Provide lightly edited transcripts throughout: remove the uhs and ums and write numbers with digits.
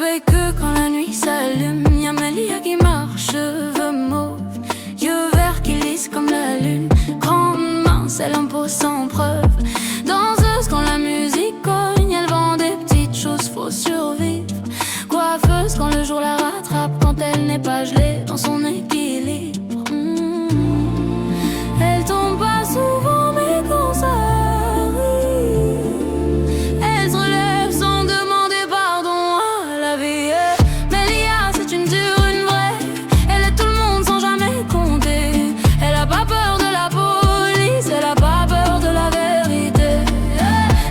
veille que quand la nuit s'allume, y'a Mélia qui marche, cheveux mauves, yeux verts qui lissent comme la lune. Grande mince, elle impose sans preuve. Danseuse quand la musique cogne, elle vend des petites choses, faut survivre. Coiffeuse quand le jour la rattrape, quand elle n'est pas gelée dans son équilibre. Elle tombe pas souvent, mais quand ça arrive, elle se relève sans demander pardon à la vie. Mélia, c'est une dure, une vraie. Elle aide tout le monde sans jamais compter. Elle a pas peur de la police, elle a pas peur de la vérité.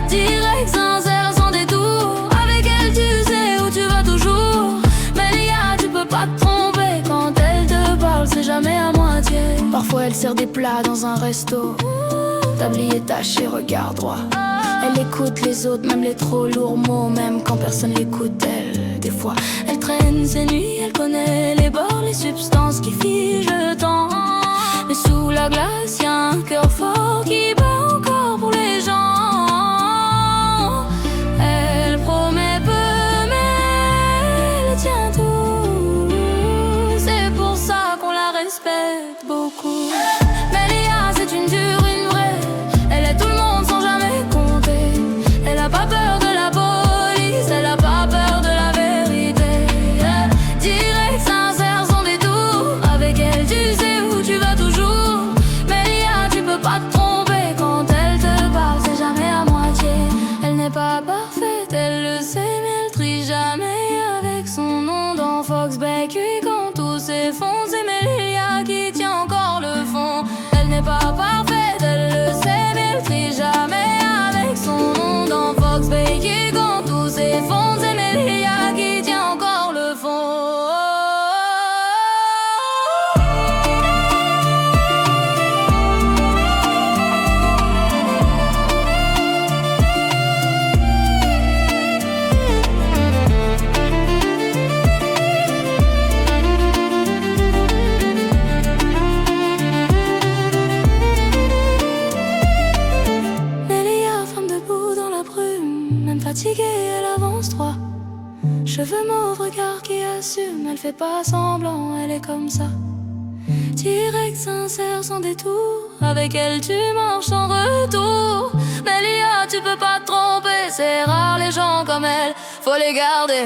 Direct, sincère, sans détour. Avec elle, tu sais où tu vas toujours. Mélia, tu peux pas te tromper. Quand elle te parle, c'est jamais à moitié. Parfois elle sert des plats dans un resto, tablier taché, regard droit. Elle écoute les autres, même les trop lourds mots, même quand personne l'écoute elle. Des fois elle traîne ses nuits, elle connaît les bords, les substances qui figent le temps. Mais sous la glace y'a un cœur fort qui bat encore pour les gens. Elle promet peu mais elle tient tout. C'est pour ça qu'on la respecte beaucoup. Mélia, c'est une dure, une vraie. Elle aide tout le monde sans jamais compter. Elle a pas peur de la police, elle a pas peur de la vérité. Direct, sincère, sans détour. Avec elle, tu sais où tu vas toujours. Mélia, tu peux pas te tromper. Quand elle te parle, c'est jamais à moitié. Elle n'est pas parfaite, elle le sait, mais elle trie jamais avec son nom dans Foxbeck. Et quand tout s'effondre, c'est Mélia qui tient encore le fond. Elle n'est pas parfaite, elle le sait, mais elle trie jamais avec son nom dans Foxbeck. Et quand tout s'effondre, c'est Mélia qui tient encore le fond. Fatiguée, elle avance droit. Cheveux mauves, regard qui assume. Elle fait pas semblant, elle est comme ça. Direct, sincère, sans détour. Avec elle, tu marches sans retour. Mélia, tu peux pas te tromper. C'est rare les gens comme elle, faut les garder.